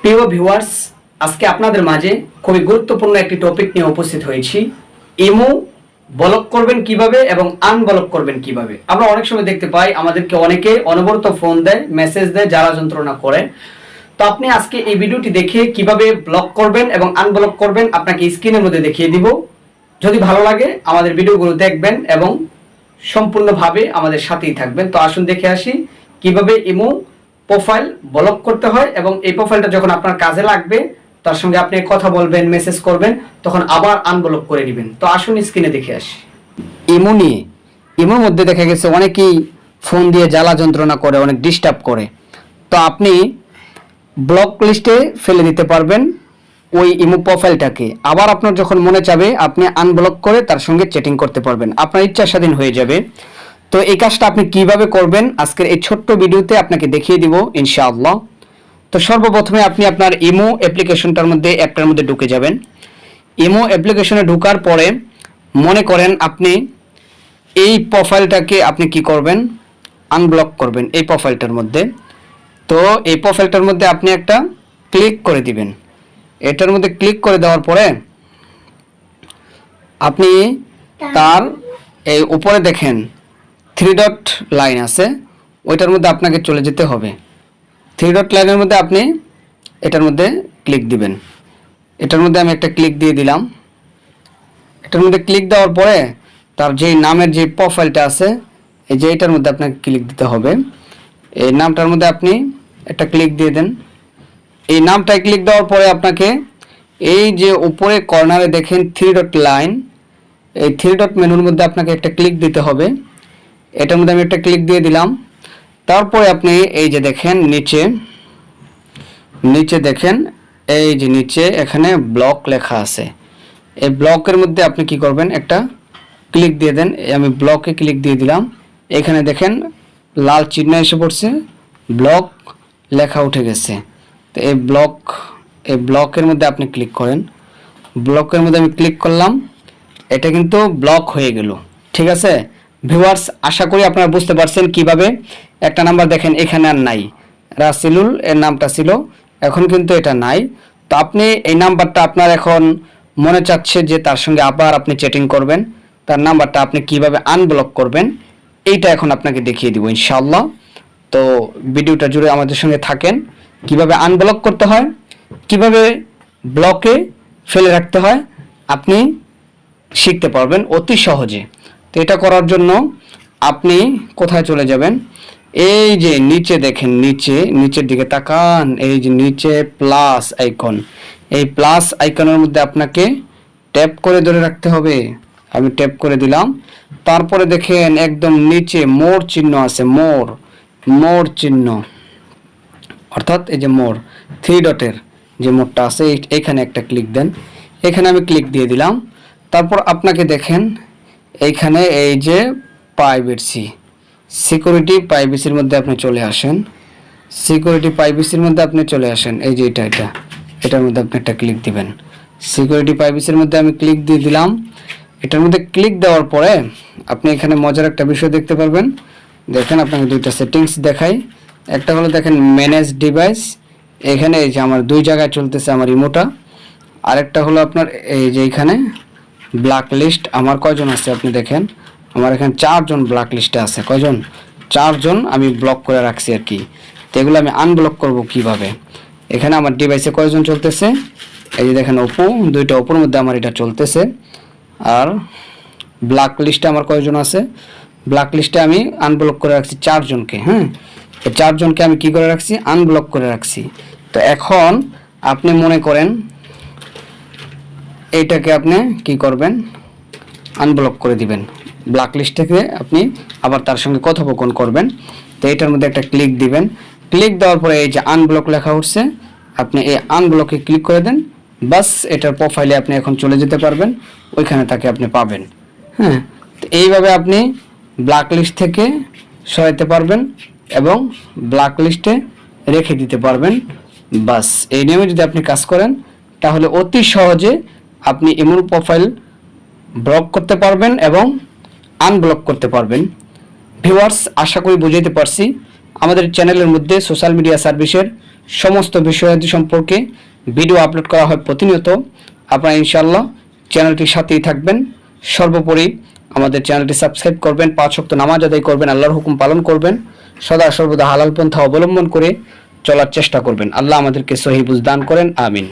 প্রিয় ভিউয়ার্স, আজকে আপনাদের মাঝে খুবই গুরুত্বপূর্ণ একটি টপিক নিয়ে উপস্থিত হয়েছি। ইমো ব্লক করবেন কিভাবে এবং আনব্লক করবেন কিভাবে। আমরা অনেক সময় দেখতে পাই আমাদেরকে অনেকে অনবরত ফোন দেয়, মেসেজ দেয়, জ্বালা যন্ত্রণা করে। তো আপনি আজকে এই ভিডিওটি দেখে কিভাবে ব্লক করবেন এবং আনব্লক করবেন আপনাকে স্ক্রিনের মধ্যে দেখিয়ে দিব। যদি ভালো লাগে আমাদের ভিডিওগুলো দেখবেন এবং সম্পূর্ণভাবে আমাদের সাথেই থাকবেন। তো আসুন দেখে আসি কিভাবে ইমো প্রোফাইল ব্লক করতে হয় এবং এই প্রোফাইলটা যখন আপনার কাজে লাগবে তার সঙ্গে আপনি কথা বলবেন, মেসেজ করবেন, তখন আবার আনব্লক করে দিবেন। তো আসুন স্ক্রিনে দেখে আসি। ইমো নিয়ে, ইমোর মধ্যে দেখা গেছে অনেকেই ফোন দিয়ে জ্বালা যন্ত্রণা করে, অনেক ডিস্টার্ব করে। তো আপনি ব্লক লিস্টে ফেলে দিতে পারবেন ওই ইমো প্রোফাইলটাকে। আবার আপনার যখন মনে চাবে আপনি আনব্লক করে তার সঙ্গে চ্যাটিং করতে পারবেন, আপনার ইচ্ছা স্বাধীন হয়ে যাবে। তো এই কাজটা আপনি কিভাবে করবেন আজকের এই ছোট্ট ভিডিওতে আপনাকে দেখিয়ে দিব ইনশাআল্লাহ। তো সর্বপ্রথমে আপনি আপনার ইমো অ্যাপ্লিকেশনটার মধ্যে অ্যাপটার মধ্যে ঢুকে যাবেন। ইমো অ্যাপ্লিকেশনে ঢোকার পরে মনে করেন আপনি এই প্রোফাইলটাকে আপনি কি করবেন, আনব্লক করবেন এই প্রোফাইলটার মধ্যে। তো এই প্রোফাইলটার মধ্যে আপনি একটা ক্লিক করে দিবেন। এটার মধ্যে ক্লিক করে দেওয়ার পরে আপনি তার এই উপরে দেখেন 3 ডট লাইন আছে, ওইটার মধ্যে আপনাকে চলে যেতে হবে। 3 ডট লাইনের মধ্যে আপনি এটার মধ্যে ক্লিক দিবেন। এটার মধ্যে আমি একটা ক্লিক দিয়ে দিলাম। এটার মধ্যে ক্লিক দেওয়ার পরে তার যেই নামের যে প্রোফাইলটা আছে এই যে এটার মধ্যে আপনাকে ক্লিক দিতে হবে। এই নামটার মধ্যে আপনি একটা ক্লিক দিয়ে দেন। এই নামটায় ক্লিক দেওয়ার পরে আপনাকে এই যে উপরে কর্নারে দেখেন 3 ডট লাইন, এই 3 ডট মেনুর মধ্যে আপনাকে একটা ক্লিক দিতে হবে। এটার মধ্যে আমি একটা ক্লিক দিয়ে দিলাম। তারপরে আপনি এই যে দেখেন নিচে দেখেন এই যে নিচে এখানে ব্লক লেখা আছে। এই ব্লকের মধ্যে আপনি কি করবেন, একটা ক্লিক দিয়ে দেন। আমি ব্লকে ক্লিক দিয়ে দিলাম। এখানে দেখেন লাল চিহ্ন এসে পড়ছে, ব্লক লেখা উঠে গেছে। তো এই ব্লকের মধ্যে আপনি ক্লিক করেন। ব্লকের মধ্যে আমি ক্লিক করলাম, এটা কিন্তু ব্লক হয়ে গেল। ঠিক আছে ভিউয়ার্স, আশা করি আপনারা বুঝতে পারছেন কিভাবে। একটা নাম্বার দেখেন এখানে আর নাই, রাসেলুল এর নামটা ছিল, এখন কিন্তু এটা নাই। তো আপনি এই নাম্বারটা আপনার এখন মনে চাচ্ছে যে তার সঙ্গে আবার আপনি চ্যাটিং করবেন, তার নাম্বারটা আপনি কিভাবে আনব্লক করবেন এইটা এখন আপনাকে দেখিয়ে দিব ইনশাআল্লাহ। তো ভিডিওটা জুড়ে আমাদের সঙ্গে থাকেন। কিভাবে আনব্লক করতে হয়, কিভাবে ব্লকে ফেলে রাখতে হয় আপনি শিখতে পারবেন অতি সহজে। তো এটা করার জন্য আপনি কোথায় চলে যাবেন, এই যে নিচে দেখেন, নিচের দিকে তাকান, এই যে নিচে প্লাস আইকন, এই প্লাস আইকনের মধ্যে আপনাকে ট্যাপ করে ধরে রাখতে হবে। আমি ট্যাপ করে দিলাম। তারপরে দেখেন একদম নিচে মোর চিহ্ন আছে, মোর চিহ্ন, অর্থাৎ এই যে মোর 3 ডটের যে মোরটা আছে এইখানে একটা ক্লিক দেন। এখানে আমি ক্লিক দিয়ে দিলাম। তারপর আপনাকে দেখেন এইখানে এই যে সিকিউরিটি প্রাইভেসির মধ্যে আপনি চলে আসেন। সিকিউরিটি প্রাইভেসির মধ্যে আপনি চলে আসেন, এই যে এটার মধ্যে আপনি একটা ক্লিক দিবেন। সিকিউরিটি প্রাইভেসির মধ্যে আমি ক্লিক দিয়ে দিলাম। এটার মধ্যে ক্লিক দেওয়ার পরে আপনি এখানে মজার একটা বিষয় দেখতে পারবেন। দেখেন আপনাকে দুইটা সেটিংস দেখাই। একটা হলো দেখেন ম্যানেজ ডিভাইস, এখানে এই যে আমার 2 জায়গায় চলতেছে আমার ইমোটা। আরেকটা হলো আপনার এই যে এখানে ব্ল্যাক লিস্ট, আমার কয়জন আছে আপনি দেখেন, আমার এখানে 4 জন ব্ল্যাক লিস্টে আছে। কয়জন? 4 জন আমি ব্লক করে রাখছি আর কি। তো এগুলো আমি আনব্লক করব কিভাবে, এখানে আমার ডিভাইসে কয়জন চলতেছে, এই যে দেখেন ওপো, 2টা ওপোর মধ্যে আমার এটা চলতেছে। আর ব্ল্যাক লিস্টে আমার কয়জন আছে, ব্ল্যাক লিস্টে আমি আনব্লক করে রাখছি 4 জনকে। হ্যাঁ, এই 4 জনকে আমি কি করে রাখছি, আনব্লক করে রাখছি। তো এখন আপনি মনে করেন এইটাকে আপনি কি করবেন, আনব্লক করে দিবেন। ব্ল্যাক লিস্ট থেকে আপনি আবার তার সঙ্গে কথোপকথন করবেন। তো এটার মধ্যে একটা ক্লিক দিবেন। ক্লিক দেওয়ার পরে এই যে আনব্লক লেখা উঠছে, আপনি এই আনব্লকে ক্লিক করে দেন। বাস, এটার প্রোফাইলে আপনি এখন চলে যেতে পারবেন, ওইখানে তাকে আপনি পাবেন। হ্যাঁ, তো এইভাবে আপনি ব্ল্যাক লিস্ট থেকে সরাইতে পারবেন এবং ব্ল্যাক লিস্টে রেখে দিতে পারবেন। বাস, এই নিয়মে যদি আপনি কাজ করেন তাহলে অতি সহজে আপনি ইমো প্রোফাইল ব্লক করতে পারবেন এবং আনব্লক করতে পারবেন। ভিউয়ার্স, আশা করি বুঝাইতে পারছি। আমাদের চ্যানেলের মধ্যে সোশ্যাল মিডিয়া সার্ভিসের সমস্ত বিষয়াদি সম্পর্কে ভিডিও আপলোড করা হয় প্রতিনিয়ত। আপনারা ইনশাআল্লাহ চ্যানেলটির সাথেই থাকবেন। সর্বোপরি আমাদের চ্যানেলটি সাবস্ক্রাইব করবেন, 5 ওয়াক্ত নামাজ আদায় করবেন, আল্লাহর হুকুম পালন করবেন, সদা সর্বদা হালাল পন্থা অবলম্বন করে চলার চেষ্টা করবেন। আল্লাহ আমাদেরকে সহিহ বুঝ দান করেন, আমিন।